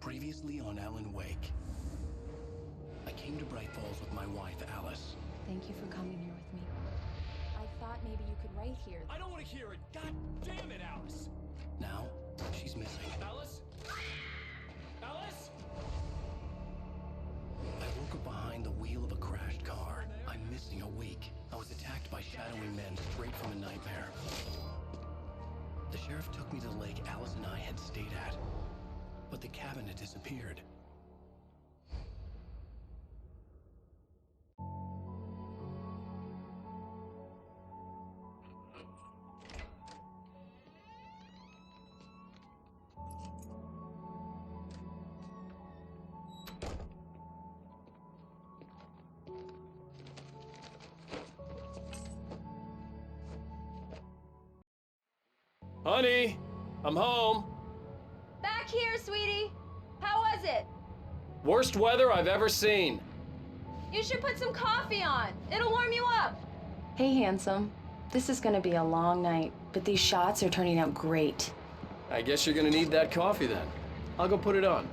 Previously on Alan Wake. I came to Bright Falls with my wife, Alice. Thank you for coming here with me. I thought maybe you could write here. I don't want to hear it! God damn it, Alice! Now, she's missing. Alice? Alice? I woke up behind the wheel of a crashed car. I'm missing a week. I was attacked by shadowy men straight from a nightmare. The sheriff took me to the lake Alice and I had stayed at. But the cabin had disappeared. Honey, I'm home. Back here, sweetie. How was it? Worst weather I've ever seen. You should put some coffee on. It'll warm you up. Hey, handsome. This is gonna be a long night, but these shots are turning out great. I guess you're gonna need that coffee then. I'll go put it on.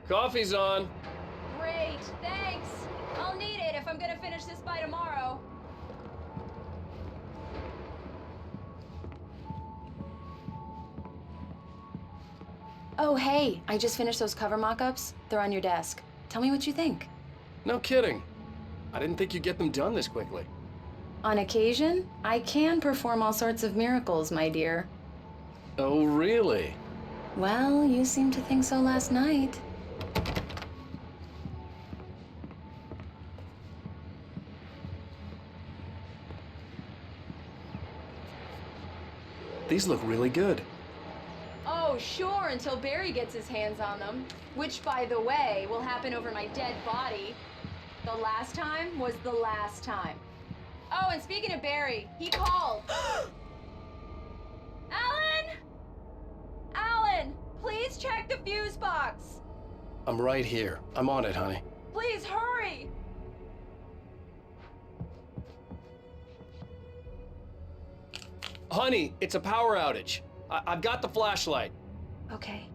Coffee's on. Great, thanks. I'll need it if I'm gonna finish this by tomorrow. Oh, hey, I just finished those cover mock-ups. They're on your desk. Tell me what you think. No kidding. I didn't think you'd get them done this quickly. On occasion, I can perform all sorts of miracles, my dear. Oh, really? Well, you seemed to think so last night. These look really good. Oh, sure, until Barry gets his hands on them. Which, by the way, will happen over my dead body. The last time was the last time. Oh, and speaking of Barry, he called. Alan! Alan, please check the fuse box. I'm right here. I'm on it, honey. Please hurry. Honey, it's a power outage. I've got the flashlight. Okay.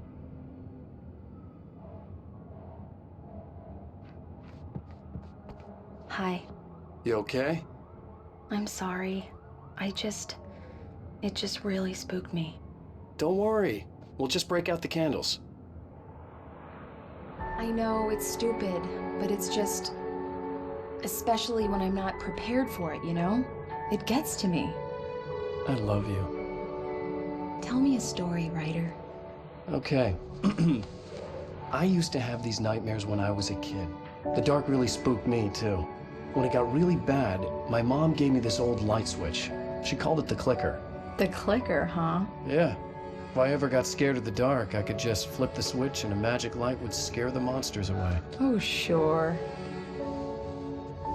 Hi. You okay? I'm sorry. It just really spooked me. Don't worry. We'll just break out the candles. I know it's stupid, but it's just... especially when I'm not prepared for it, you know? It gets to me. I love you. Tell me a story, writer. Okay. I used to have these nightmares when I was a kid. The dark really spooked me, too. When it got really bad, my mom gave me this old light switch. She called it the clicker. The clicker, huh? Yeah. If I ever got scared of the dark, I could just flip the switch and a magic light would scare the monsters away. Oh, sure.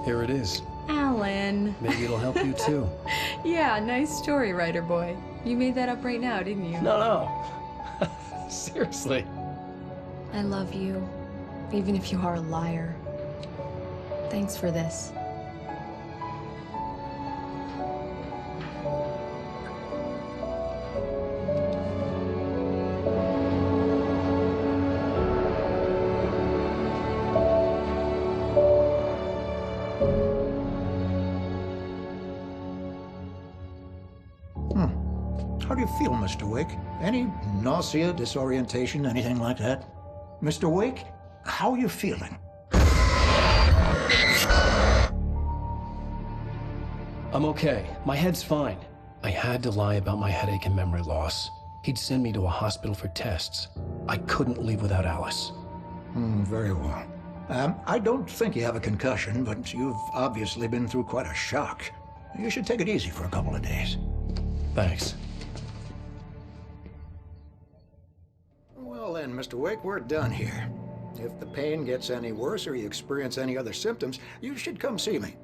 Here it is. Alan. Maybe it'll help you, too. Yeah, nice story, writer boy. You made that up right now, didn't you? No. Seriously. I love you, even if you are a liar. Thanks for this. How do you feel, Mr. Wake? Any nausea, disorientation, anything like that? Mr. Wake, how are you feeling? I'm okay. My head's fine. I had to lie about my headache and memory loss. He'd send me to a hospital for tests. I couldn't leave without Alice. Very well. I don't think you have a concussion, but you've obviously been through quite a shock. You should take it easy for a couple of days. Thanks. Well then, Mr. Wake, we're done here. If the pain gets any worse or you experience any other symptoms, you should come see me.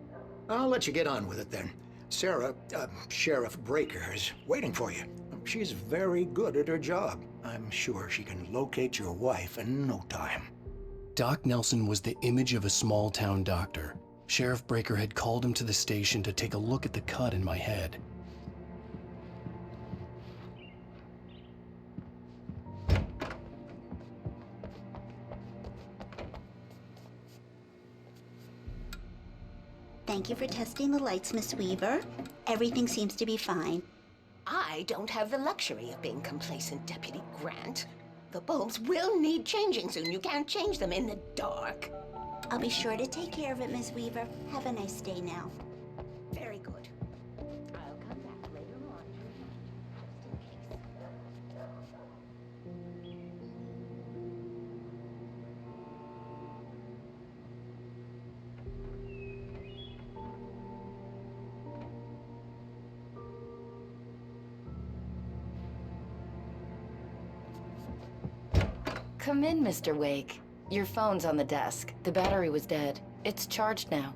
I'll let you get on with it then. Sarah, Sheriff Breaker, is waiting for you. She's very good at her job. I'm sure she can locate your wife in no time. Doc Nelson was the image of a small-town doctor. Sheriff Breaker had called him to the station to take a look at the cut in my head. Thank you for testing the lights, Miss Weaver. Everything seems to be fine. I don't have the luxury of being complacent, Deputy Grant. The bulbs will need changing soon. You can't change them in the dark. I'll be sure to take care of it, Miss Weaver. Have a nice day now. Very good. I'll come back later on. Come in, Mr. Wake. Your phone's on the desk. The battery was dead. It's charged now.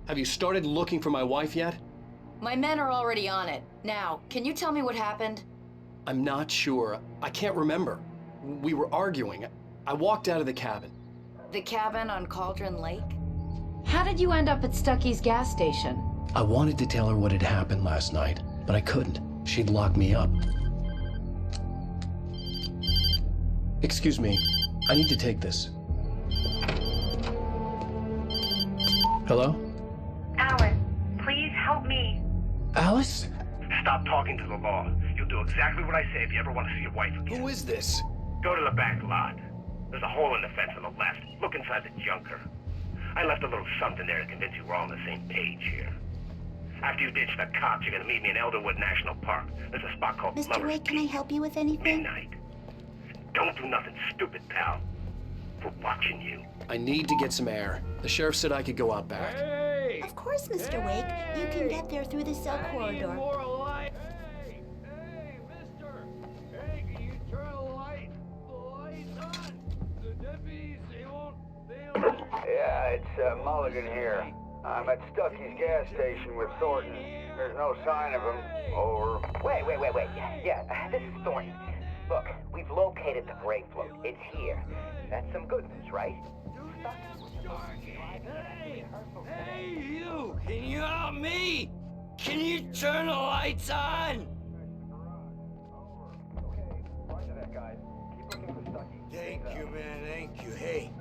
Have you started looking for my wife yet? My men are already on it. Now, can you tell me what happened? I'm not sure. I can't remember. We were arguing. I walked out of the cabin. The cabin on Cauldron Lake? How did you end up at Stucky's gas station? I wanted to tell her what had happened last night, but I couldn't. She'd locked me up. Excuse me, I need to take this. Hello? Alan, please help me. Alice? Stop talking to the law. You'll do exactly what I say if you ever want to see your wife again. Who is this? Go to the back lot. There's a hole in the fence on the left. Look inside the junker. I left a little something there to convince you we're all on the same page here. After you ditch the cops, you're gonna meet me in Elderwood National Park. There's a spot called Mr. Lover's Wake, can I Peak. help you with anything? Midnight. Don't do nothing stupid, pal. We're watching you. I need to get some air. The sheriff said I could go out back. Of course, Mr. Wake. You can get there through the cell corridor. Hey, mister! Hey, can you turn the lights on? The deputies, they won't... Yeah, it's Mulligan here. I'm at Stucky's gas station with Thornton. There's no sign of him. Over. Wait. Yeah, this is Thornton. Look, we've located the brake float. It's here. That's some good news, right? Hey, you! Can you help me? Can you turn the lights on? Okay, roger that, guys. Keep looking for Stucky. Thank you, man, thank you. Hey,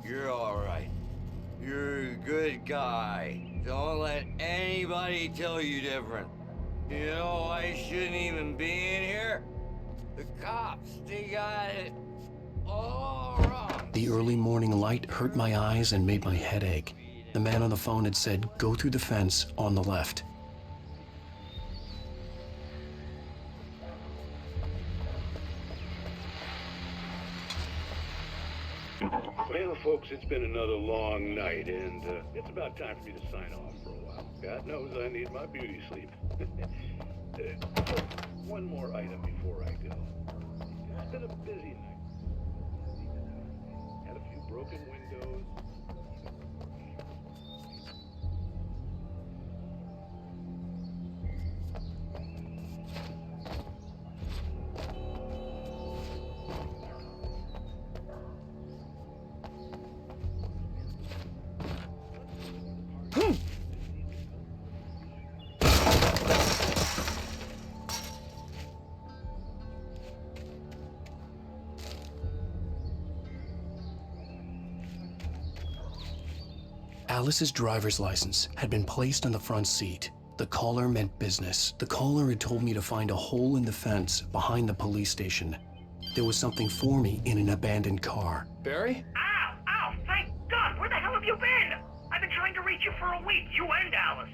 you're all right. You're a good guy. Don't let anybody tell you different. You know, I shouldn't even be in here. The cops, they got it all wrong. The early morning light hurt my eyes and made my head ache. The man on the phone had said, go through the fence on the left. Well, folks, it's been another long night, and it's about time for me to sign off for a while. God knows I need my beauty sleep. One more item before I go. It's been a busy night. Had a few broken windows. Alice's driver's license had been placed on the front seat. The caller meant business. The caller had told me to find a hole in the fence behind the police station. There was something for me in an abandoned car. Barry? Ow! Thank God! Where the hell have you been? I've been trying to reach you for a week, you and Alice.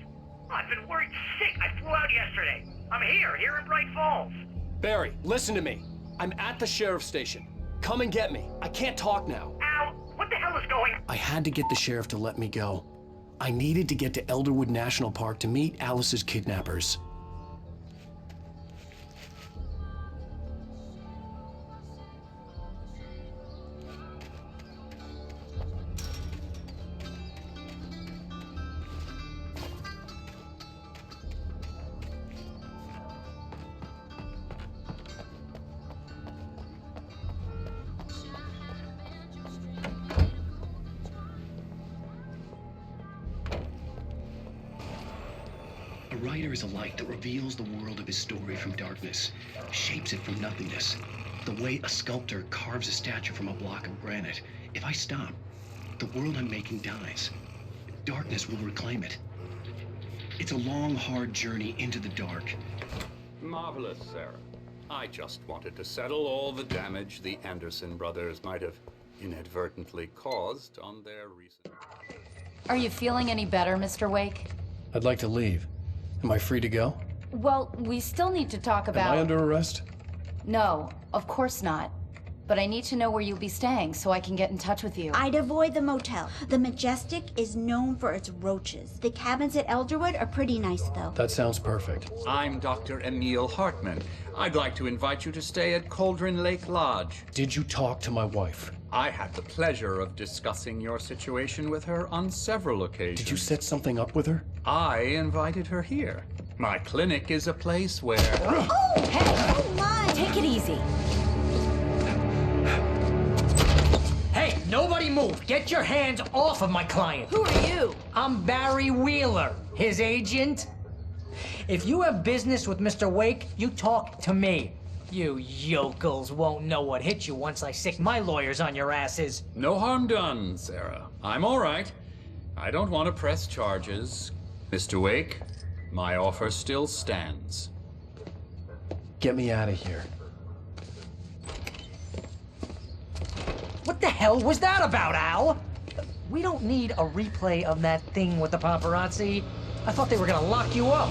I've been worried sick. I flew out yesterday. I'm here in Bright Falls. Barry, listen to me. I'm at the sheriff's station. Come and get me. I can't talk now. Al, what the hell is going on? I had to get the sheriff to let me go. I needed to get to Elderwood National Park to meet Alice's kidnappers. A writer is a light that reveals the world of his story from darkness, shapes it from nothingness. The way a sculptor carves a statue from a block of granite. If I stop, the world I'm making dies. Darkness will reclaim it. It's a long, hard journey into the dark. Marvelous, Sarah. I just wanted to settle all the damage the Anderson brothers might have inadvertently caused on their recent... Are you feeling any better, Mr. Wake? I'd like to leave. Am I free to go? Well, we still need to talk about... Am I under arrest? No, of course not. But I need to know where you'll be staying so I can get in touch with you. I'd avoid the motel. The Majestic is known for its roaches. The cabins at Elderwood are pretty nice, though. That sounds perfect. I'm Dr. Emil Hartman. I'd like to invite you to stay at Cauldron Lake Lodge. Did you talk to my wife? I had the pleasure of discussing your situation with her on several occasions. Did you set something up with her? I invited her here. My clinic is a place where... Oh, hey! Oh, my! Take it easy. Hey, nobody move! Get your hands off of my client! Who are you? I'm Barry Wheeler, his agent. If you have business with Mr. Wake, you talk to me. You yokels won't know what hit you once I sick my lawyers on your asses. No harm done, Sarah. I'm all right. I don't want to press charges. Mr. Wake, my offer still stands. Get me out of here. What the hell was that about, Al? We don't need a replay of that thing with the paparazzi. I thought they were gonna lock you up.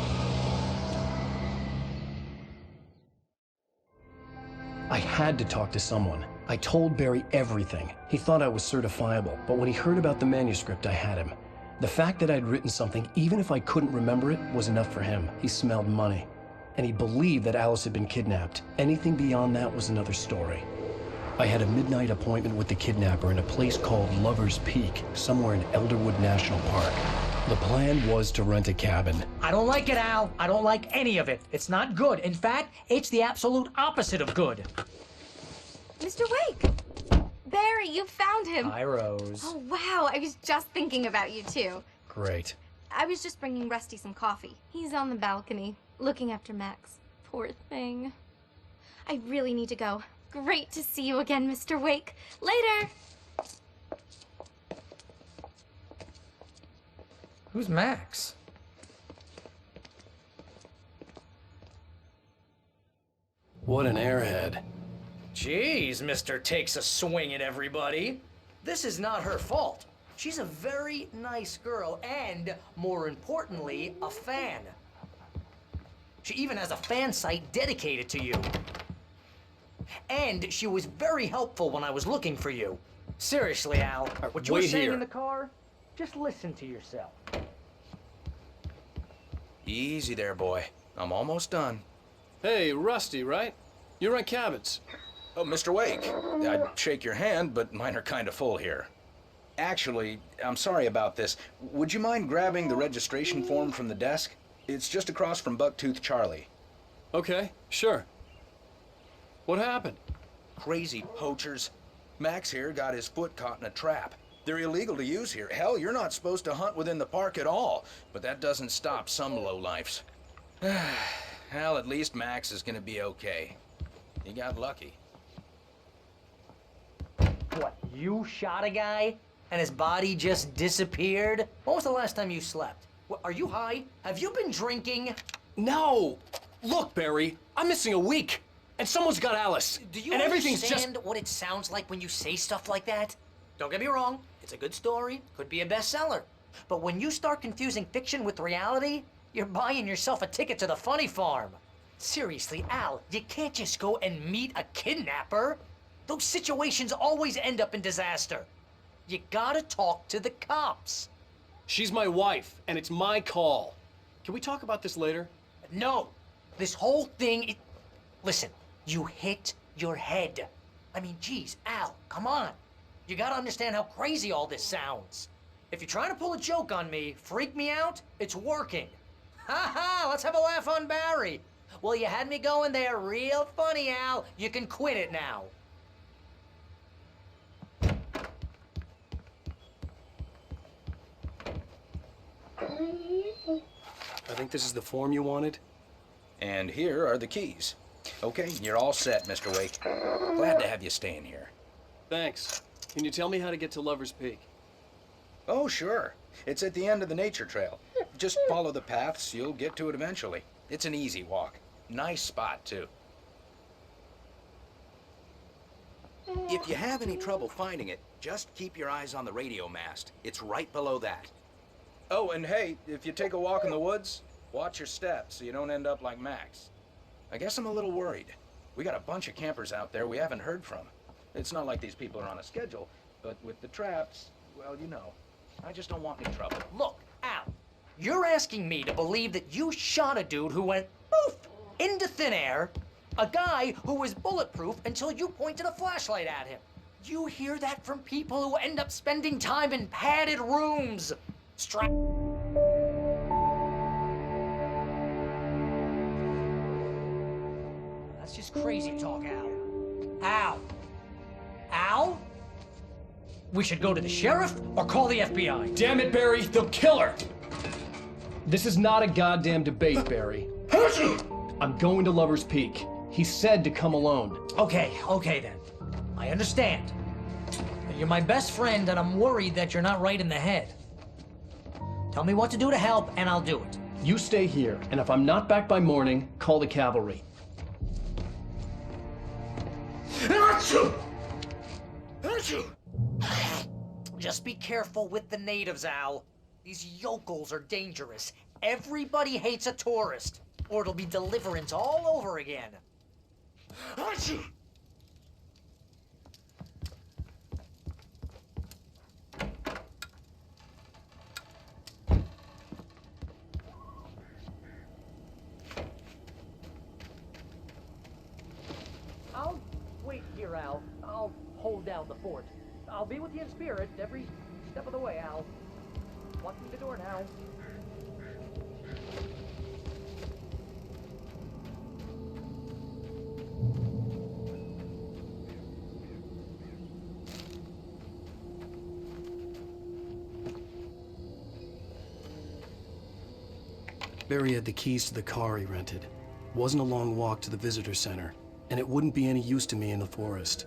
I had to talk to someone. I told Barry everything. He thought I was certifiable, but when he heard about the manuscript, I had him. The fact that I'd written something, even if I couldn't remember it, was enough for him. He smelled money. And he believed that Alice had been kidnapped. Anything beyond that was another story. I had a midnight appointment with the kidnapper in a place called Lover's Peak, somewhere in Elderwood National Park. The plan was to rent a cabin. I don't like it, Al. I don't like any of it. It's not good. In fact, it's the absolute opposite of good. Mr. Wake! Barry, you found him! Hi, Rose. Oh, wow. I was just thinking about you, too. Great. I was just bringing Rusty some coffee. He's on the balcony, looking after Max. Poor thing. I really need to go. Great to see you again, Mr. Wake. Later! Who's Max? What an airhead. Jeez, Mr. Takes a swing at everybody. This is not her fault. She's a very nice girl and, more importantly, a fan. She even has a fan site dedicated to you. And she was very helpful when I was looking for you. Seriously, Al, what you were saying in the car, just listen to yourself. Easy there, boy. I'm almost done. Hey, Rusty, right? You rent cabins. Oh, Mr. Wake. I'd shake your hand, but mine are kind of full here. Actually, I'm sorry about this. Would you mind grabbing the registration form from the desk? It's just across from Bucktooth Charlie. Okay, sure. What happened? Crazy poachers. Max here got his foot caught in a trap. They're illegal to use here. Hell, you're not supposed to hunt within the park at all. But that doesn't stop some lowlifes. Hell, at least Max is gonna be okay. He got lucky. What, you shot a guy and his body just disappeared? When was the last time you slept? What, are you high? Have you been drinking? No! Look, Barry, I'm missing a week. And someone's got Alice. Do you and everything's understand what it sounds like when you say stuff like that? Don't get me wrong, it's a good story, could be a bestseller. But when you start confusing fiction with reality, you're buying yourself a ticket to the funny farm. Seriously, Al, you can't just go and meet a kidnapper. Those situations always end up in disaster. You gotta talk to the cops. She's my wife, and it's my call. Can we talk about this later? No, this whole thing, listen, you hit your head. I mean, geez, Al, come on. You gotta understand how crazy all this sounds. If you're trying to pull a joke on me, freak me out, it's working. Ha ha, let's have a laugh on Barry. Well, you had me going there real funny, Al. You can quit it now. I think this is the form you wanted. And here are the keys. Okay, you're all set, Mr. Wake. Glad to have you staying here. Thanks. Can you tell me how to get to Lover's Peak? Oh, sure. It's at the end of the nature trail. Just follow the paths, you'll get to it eventually. It's an easy walk. Nice spot, too. If you have any trouble finding it, just keep your eyes on the radio mast. It's right below that. Oh, and hey, if you take a walk in the woods, watch your steps so you don't end up like Max. I guess I'm a little worried. We got a bunch of campers out there we haven't heard from. It's not like these people are on a schedule, but with the traps, well, you know. I just don't want any trouble. Look, Al, you're asking me to believe that you shot a dude who went poof into thin air, a guy who was bulletproof until you pointed a flashlight at him. You hear that from people who end up spending time in padded rooms. That's just crazy talk, Al. Al? Al? We should go to the sheriff or call the FBI. Damn it, Barry, they'll kill her! This is not a goddamn debate, Barry. I'm going to Lover's Peak. He said to come alone. Okay then. I understand. But you're my best friend and I'm worried that you're not right in the head. Tell me what to do to help and I'll do it. You stay here, and if I'm not back by morning, call the cavalry. Just be careful with the natives, Al. These yokels are dangerous. Everybody hates a tourist, or it'll be Deliverance all over again. I'll wait here, Al. I'll hold down the fort. I'll be with you in spirit every step of the way, Al. Locking the door now. Barry had the keys to the car he rented. Wasn't a long walk to the visitor center, and it wouldn't be any use to me in the forest.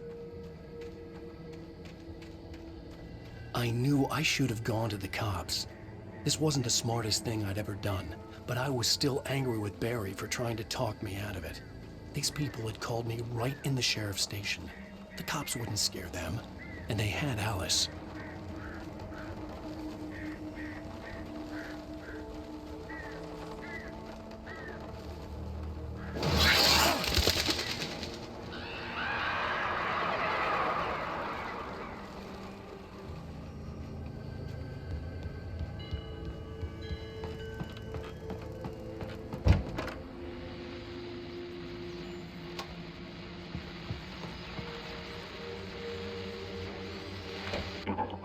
I knew I should have gone to the cops. This wasn't the smartest thing I'd ever done, but I was still angry with Barry for trying to talk me out of it. These people had called me right in the sheriff's station. The cops wouldn't scare them, and they had Alice.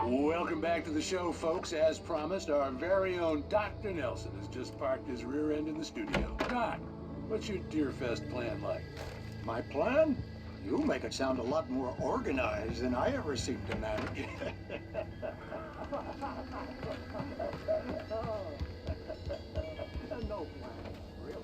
Welcome back to the show, folks. As promised, our very own Dr. Nelson has just parked his rear end in the studio. Doc, what's your Deerfest plan like? My plan? You make it sound a lot more organized than I ever seem to manage. No plan, really.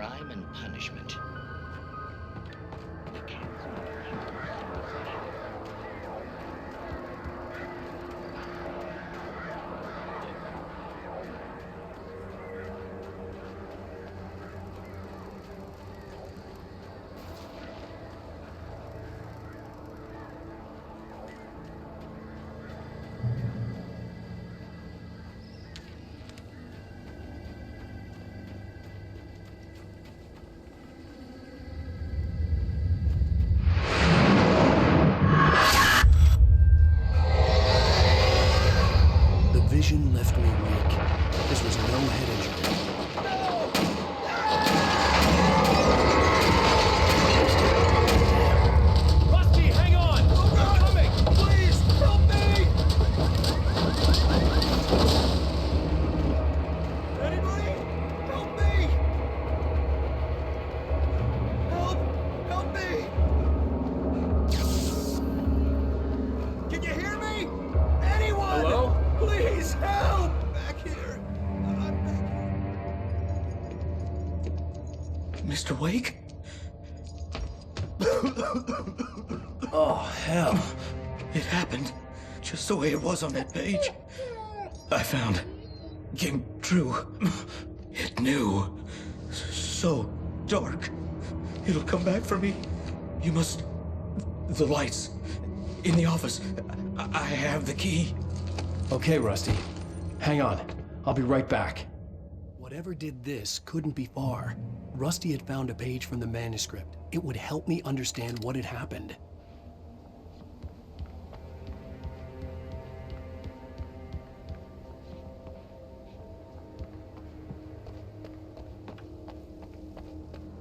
crime and punishment. The vision left me weak. This was no head injury. Rusty, hang on! I'm coming! Please, help me! Anybody? Help me! Help me! Can you hear me? Anyone? Hello? Please, help! Back here. Mr. Wake? Oh, hell. It happened just the way it was on that page. I found. Came true. It knew. So dark. It'll come back for me. You must. The lights. In the office. I have the key. Okay, Rusty. Hang on. I'll be right back. Whatever did this couldn't be far. Rusty had found a page from the manuscript. It would help me understand what had happened.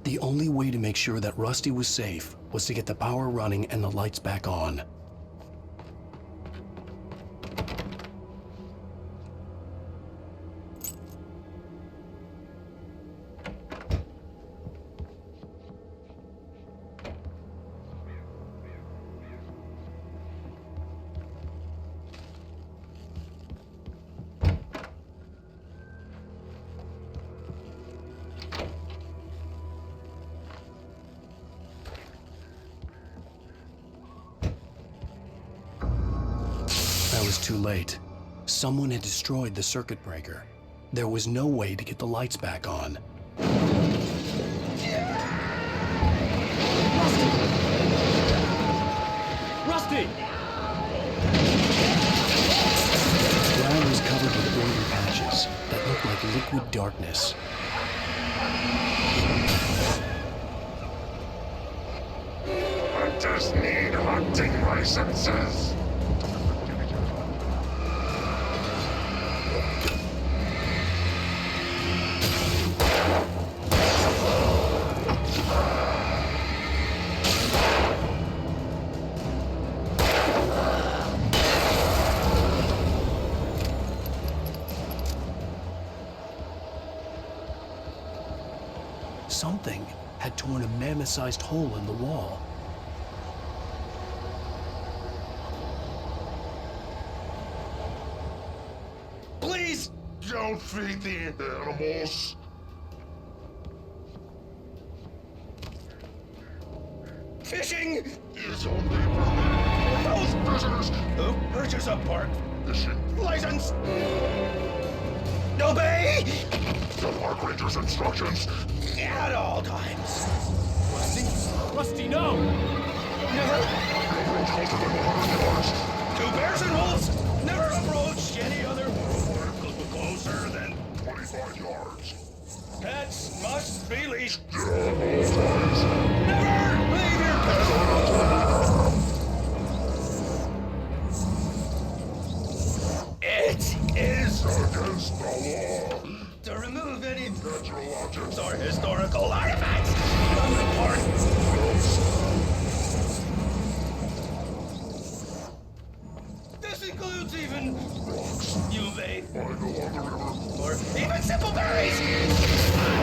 The only way to make sure that Rusty was safe was to get the power running and the lights back on. I was too late. Someone had destroyed the circuit breaker. There was no way to get the lights back on. Rusty! The ground was covered with oily patches that looked like liquid darkness. Hunters need hunting licenses. Something had torn a mammoth-sized hole in the wall. Please don't feed the animals. Fishing Is only permitted for those visitors who purchase a park fishing license. Obey the park ranger's instructions. at all times. Rusty, no! Never. Approach closer than 100 yards. Two bears and wolves never approach any other closer than 25 yards. pets must be leashed. At all times. Never leave your pets. It is Against the law. to remove any Natural objects or historical artifacts from the park. This includes even Rocks. you may Find along the river. or even simple berries.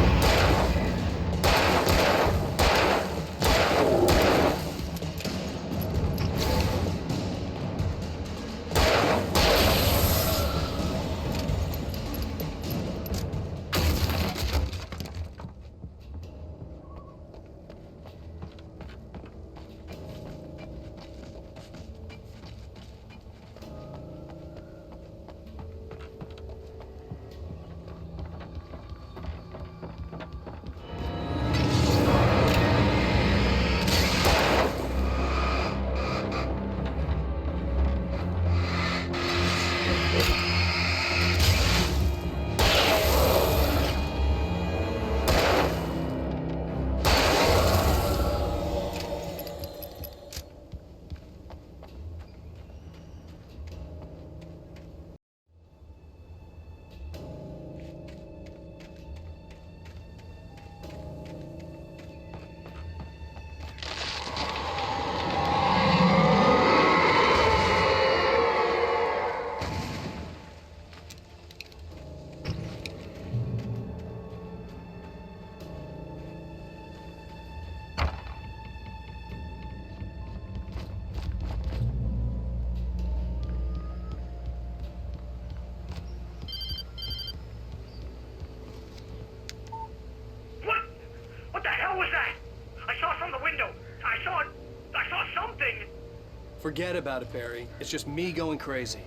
Forget about it, Barry. It's just me going crazy.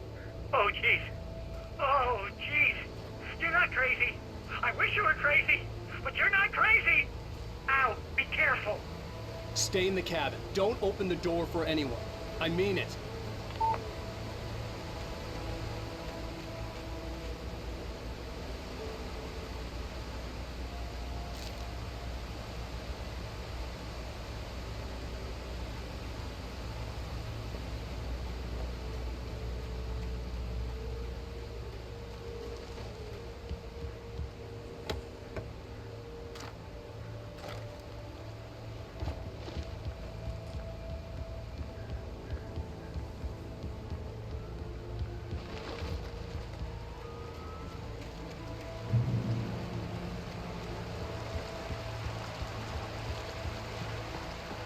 Oh, jeez. Oh, jeez. You're not crazy. I wish you were crazy, but you're not crazy. Ow, be careful. Stay in the cabin. Don't open the door for anyone. I mean it.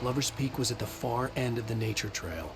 Lover's Peak was at the far end of the nature trail.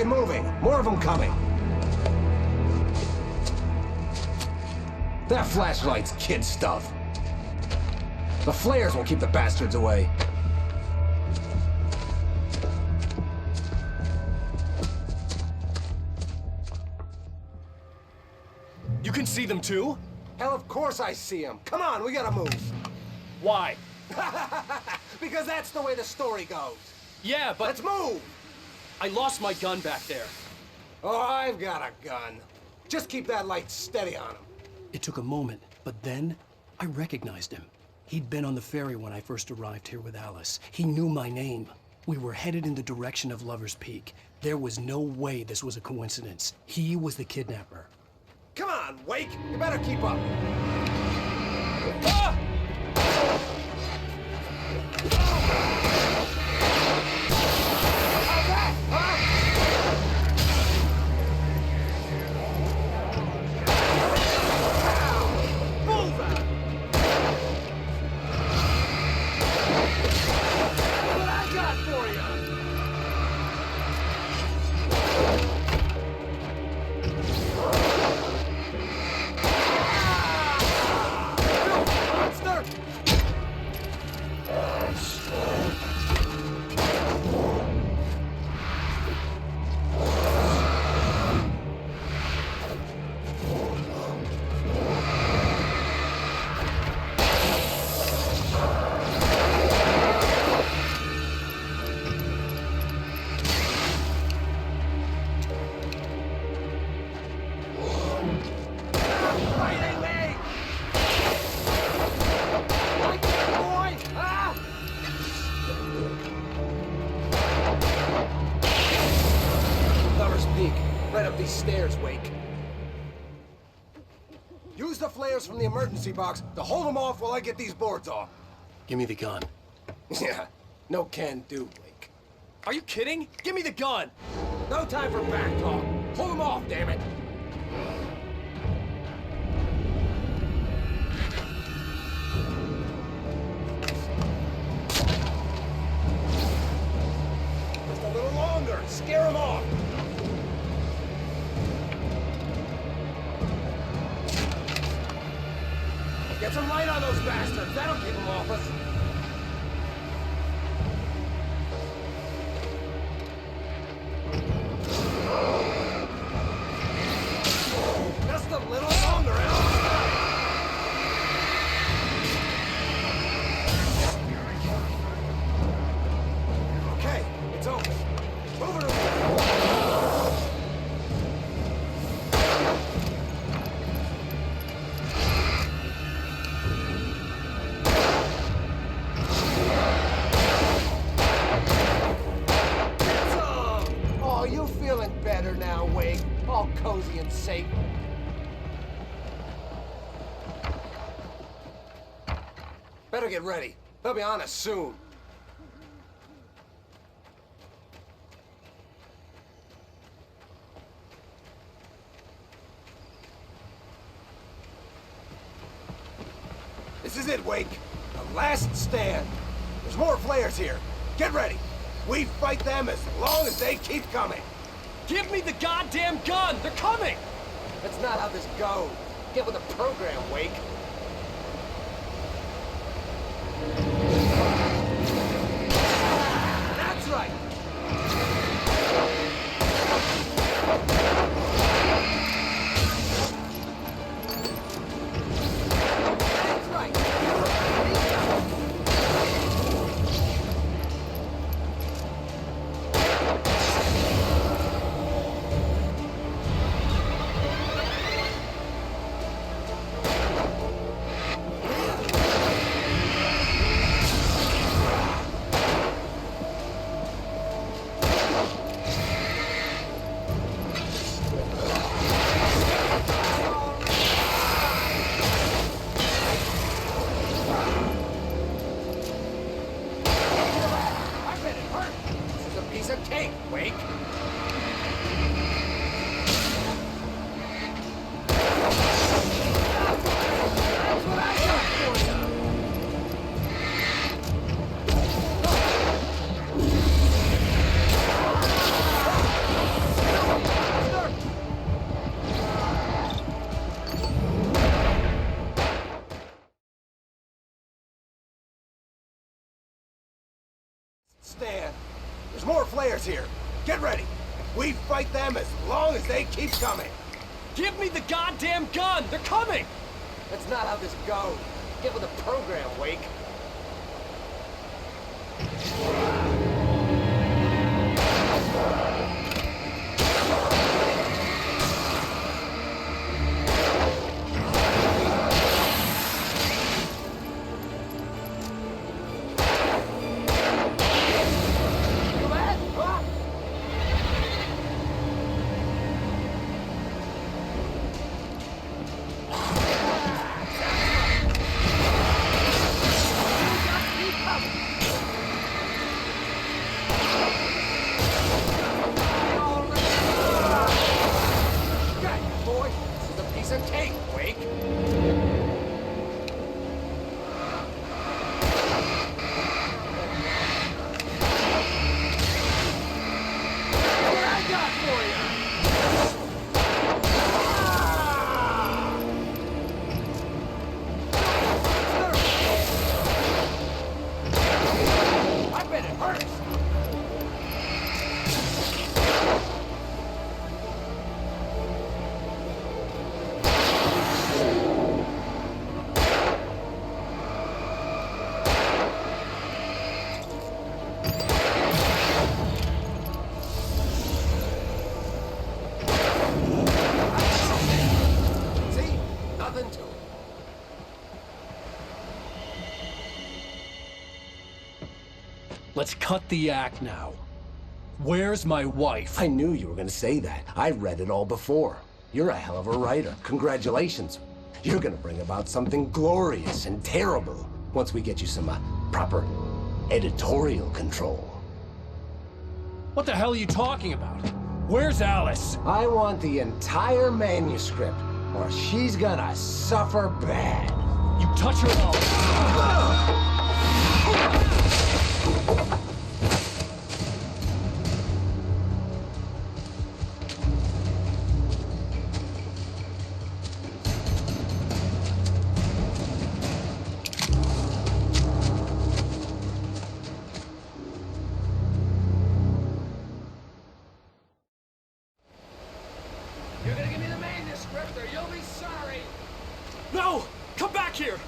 get moving. More of them coming. That flashlight's kid stuff. The flares will keep the bastards away. You can see them too? Hell, of course I see them. Come on, we gotta move. Why? Because that's the way the story goes. Yeah, but... Let's move! I lost my gun back there. Oh, I've got a gun. Just keep that light steady on him. It took a moment, but then I recognized him. He'd been on the ferry when I first arrived here with Alice. He knew my name. We were headed in the direction of Lover's Peak. There was no way this was a coincidence. He was the kidnapper. Come on, Wake! You better keep up. Ah! How's that, huh? Move out! What I got for you? Monster! Stairs, Wake. Use the flares from the emergency box to hold them off while I get these boards off. Give me the gun. Yeah, no can do, Wake. Are you kidding? Give me the gun! No time for back talk. Hold them off, damn it. Just a little longer. Scare them off. Get some light on those bastards. That'll keep them off us. Just a little longer, okay, it's open. Move it around. Better now, Wake. All cozy and safe. Better get ready. They'll be on us soon. This is it, Wake. The last stand. There's more flares here. Get ready. We fight them as long as they keep coming. Give me the goddamn gun! They're coming! That's not how this goes. Get with the program, Wake. That's right! That's right! flares here. Get ready. We fight them as long as they keep coming. Give me the goddamn gun! They're coming! That's not how this goes. Get with the program, Wake. Let's cut the act now. Where's my wife? I knew you were gonna say that. I read it all before. You're a hell of a writer. Congratulations. You're gonna bring about something glorious and terrible once we get you some proper editorial control. What the hell are you talking about? Where's Alice? I want the entire manuscript, or she's gonna suffer bad. You touch her and I'll... You're gonna give me the manuscript or you'll be sorry! No! Come back here!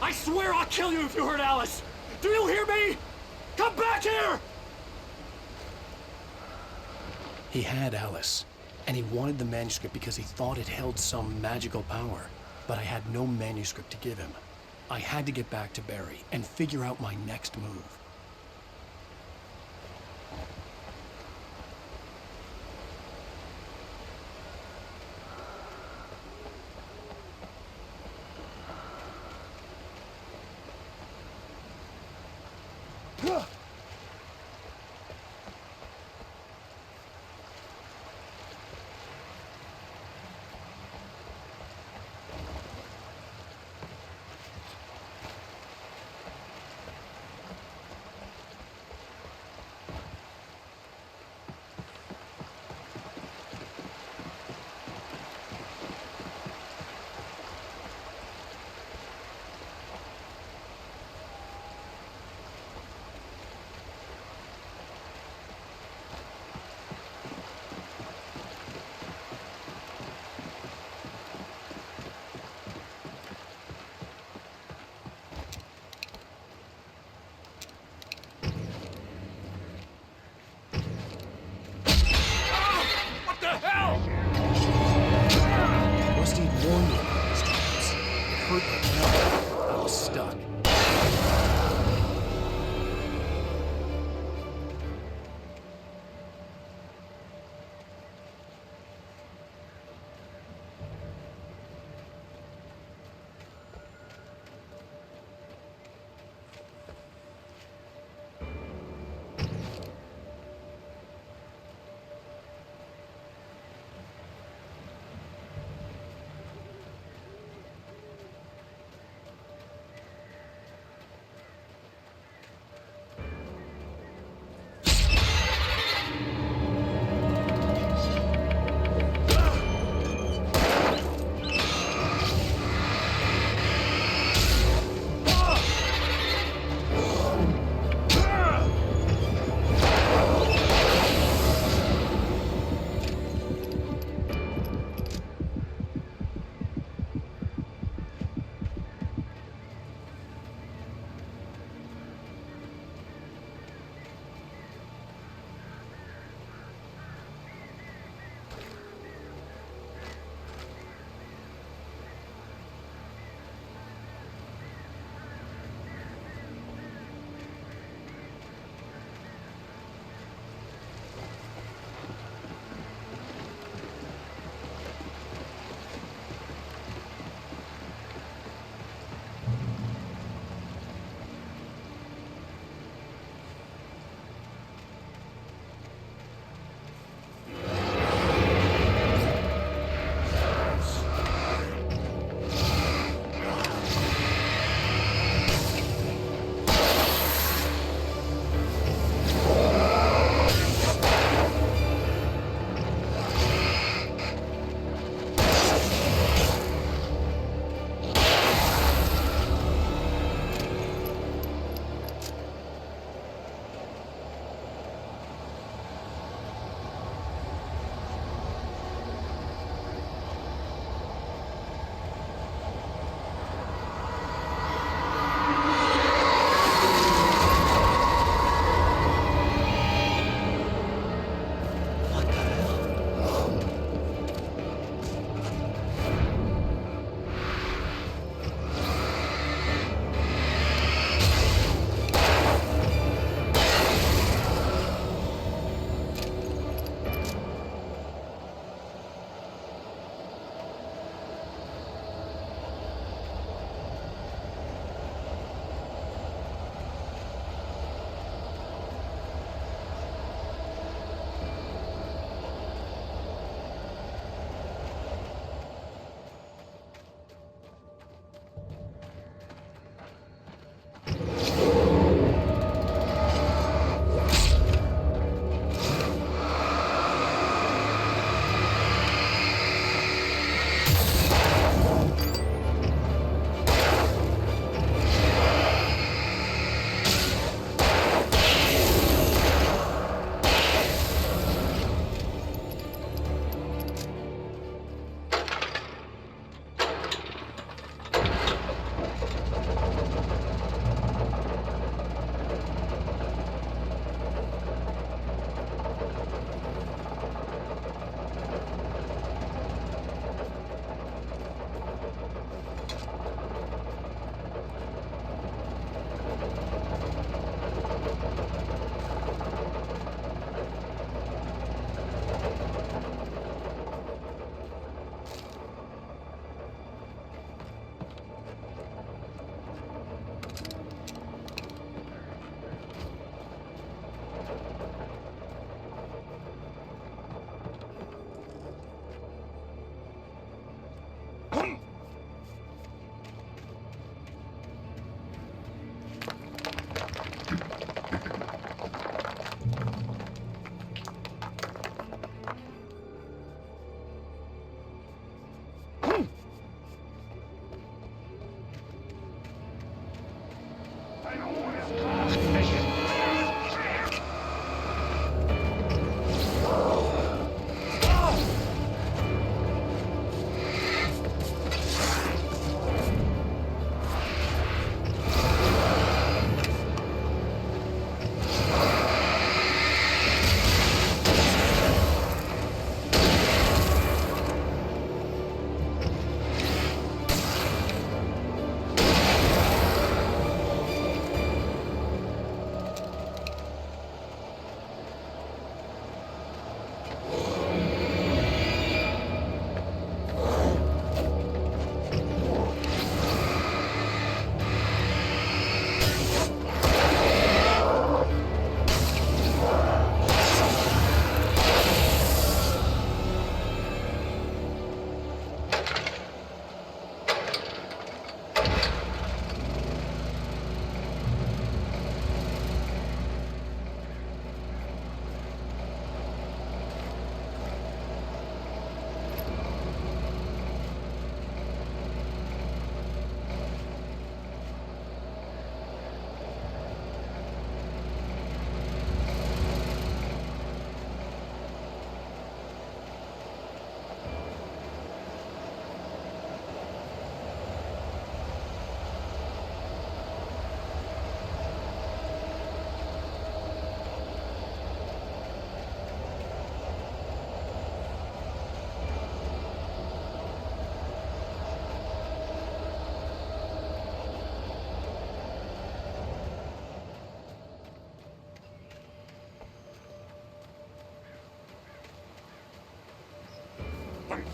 I swear I'll kill you if you hurt Alice! Do you hear me? Come back here! He had Alice, and he wanted the manuscript because he thought it held some magical power. But I had no manuscript to give him. I had to get back to Barry and figure out my next move.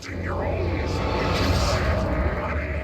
wanting your own you can save money.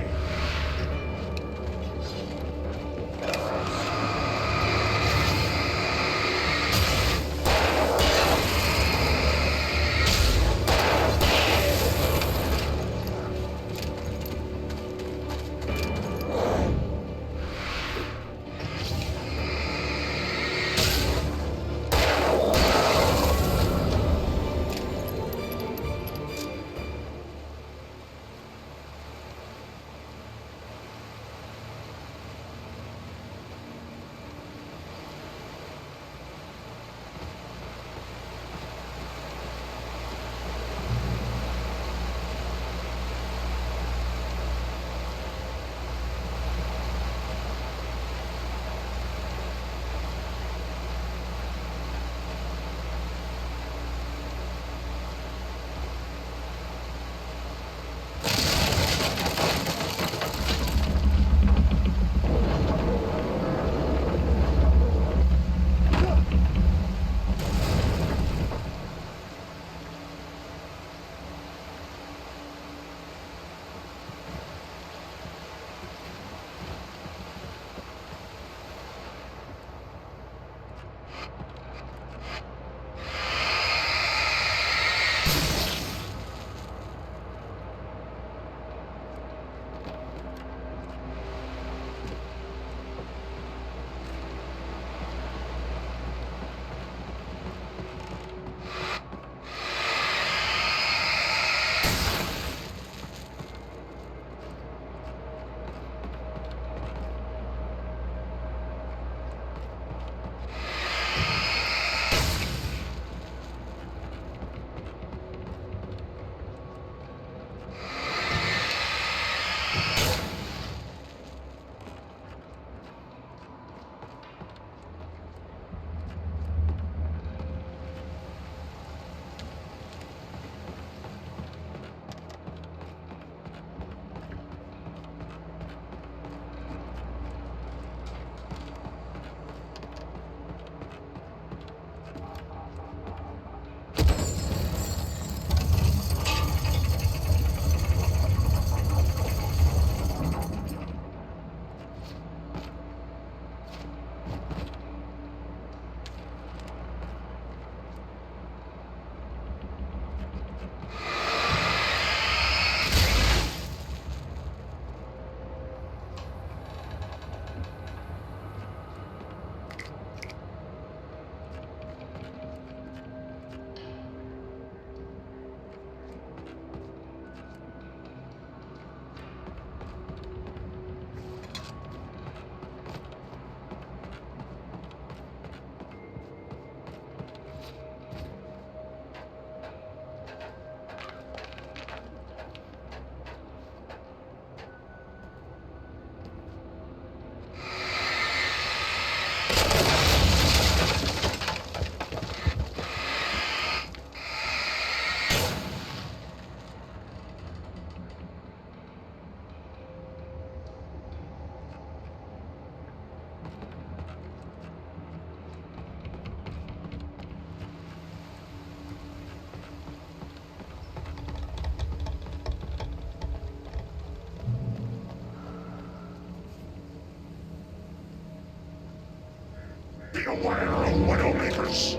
Be aware of Widowmakers.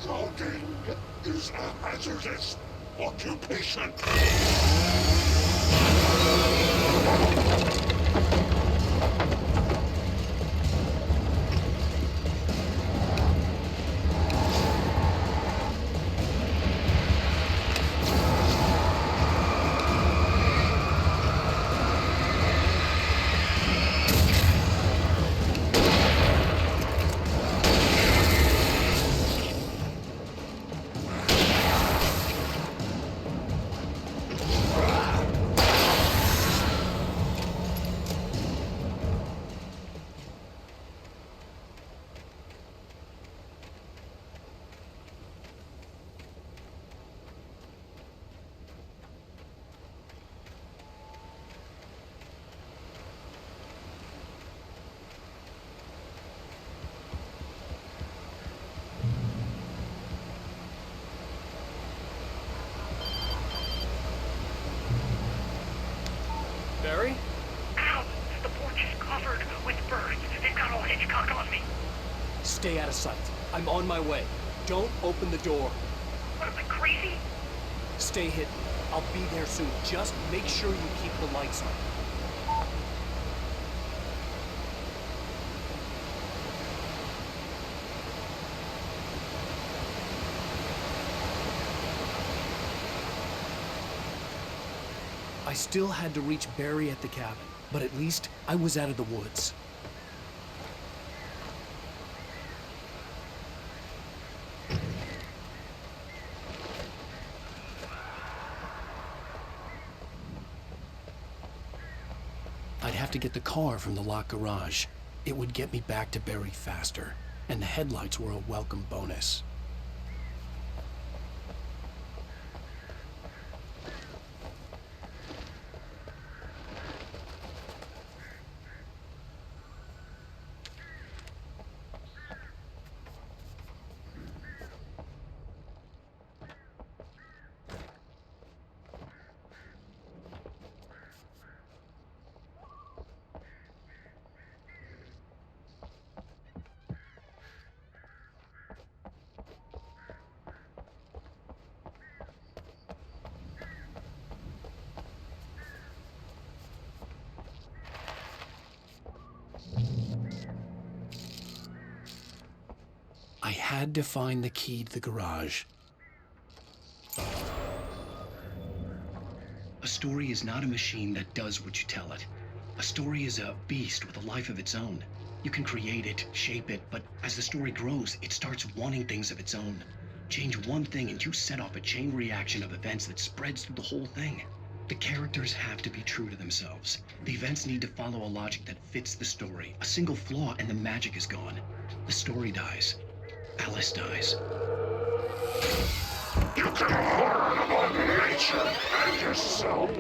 Scaffolding is a hazardous occupation. Barry? Al, the porch is covered with birds. They've got all Hitchcock on me. Stay out of sight. I'm on my way. Don't open the door. What, am I crazy? Stay hidden. I'll be there soon. Just make sure you keep the lights on. I still had to reach Barry at the cabin, but at least I was out of the woods. I'd have to get the car from the locked garage. It would get me back to Barry faster, and the headlights were a welcome bonus. I had to find the key to the garage. A story is not a machine that does what you tell it. A story is a beast with a life of its own. You can create it, shape it, but as the story grows, it starts wanting things of its own. Change one thing and you set off a chain reaction of events that spreads through the whole thing. The characters have to be true to themselves. The events need to follow a logic that fits the story. A single flaw and the magic is gone. The story dies. Alice dies. You can learn about nature and yourself.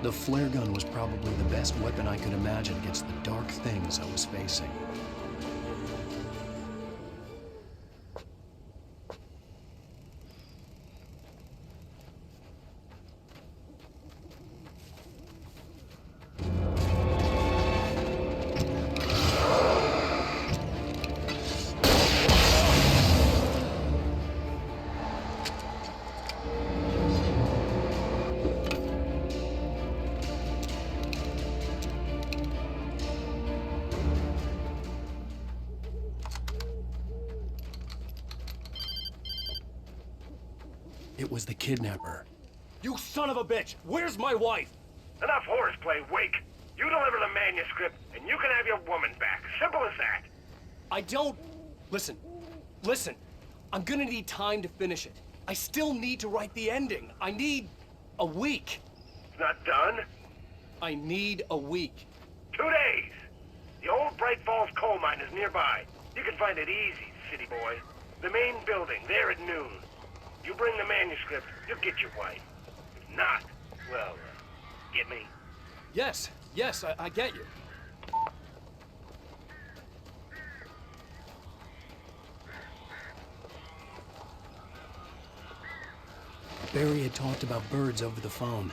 The flare gun was probably the best weapon I could imagine against the dark things I was facing. It was the kidnapper. You son of a bitch! Where's my wife? Enough horseplay, Wake. You deliver the manuscript, and you can have your woman back. Simple as that. I don't... Listen. I'm gonna need time to finish it. I still need to write the ending. I need a week. It's not done? I need a week. 2 days. The old Bright Falls coal mine is nearby. You can find it easy, city boy. The main building, there at noon. You bring the manuscript, you'll get your wife. If not, well, get me? Yes, I get you. Barry had talked about birds over the phone.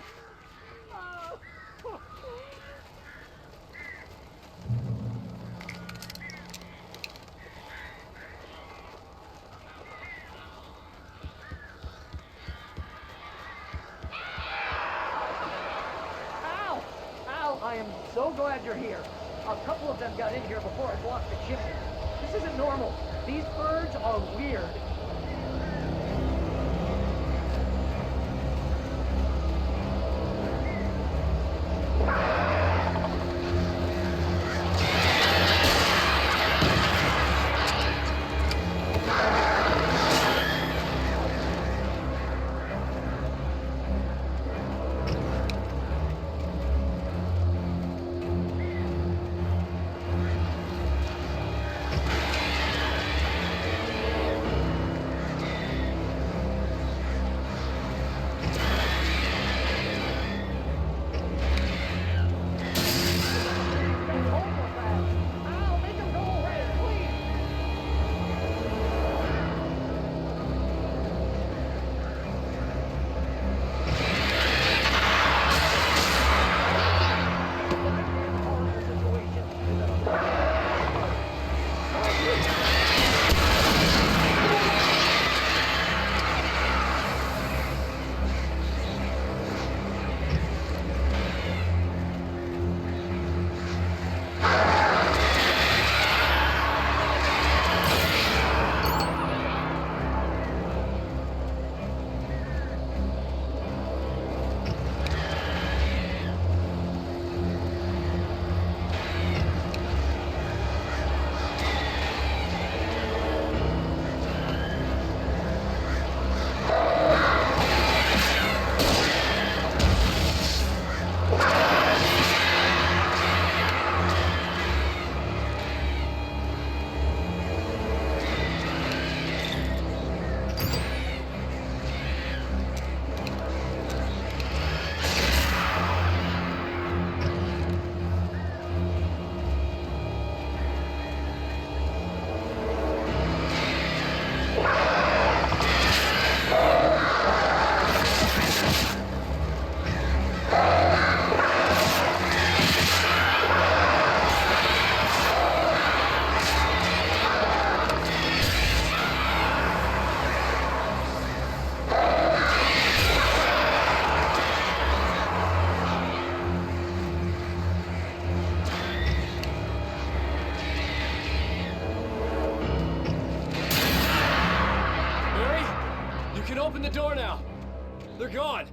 I am so glad you're here. A couple of them got in here before I blocked the chimney. This isn't normal. These birds are weird. Open the door now. They're gone.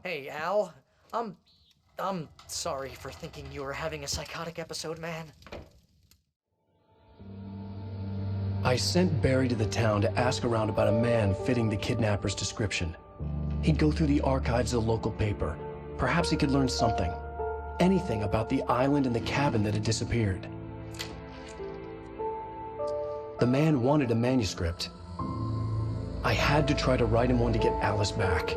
Hey, Al. I'm sorry for thinking you were having a psychotic episode, man. I sent Barry to the town to ask around about a man fitting the kidnapper's description. He'd go through the archives of the local paper. Perhaps he could learn something. Anything about the island and the cabin that had disappeared. The man wanted a manuscript. I had to try to write him one to get Alice back.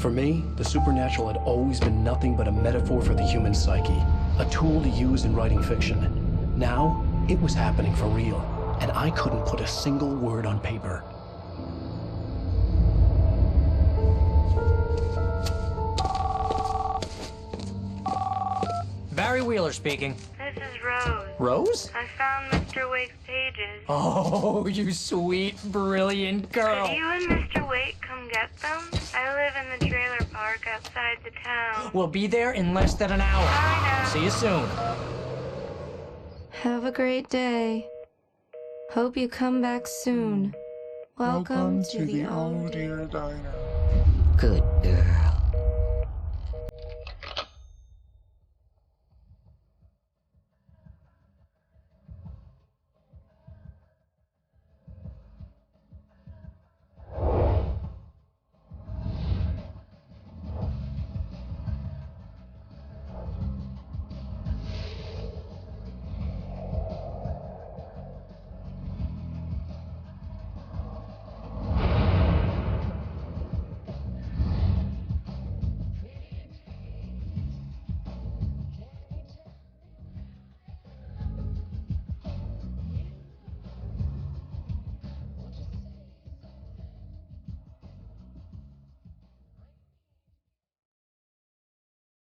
For me, the supernatural had always been nothing but a metaphor for the human psyche, a tool to use in writing fiction. Now, it was happening for real, and I couldn't put a single word on paper. Barry Wheeler speaking. This is Rose. Rose? I found Mr. Wake's pages. Oh, you sweet, brilliant girl. Could you and Mr. Wake come get them? I live in the trailer park outside the town. We'll be there in less than an hour. I know. See you soon. Have a great day. Hope you come back soon. Welcome to the Old Dear Diner. Good girl.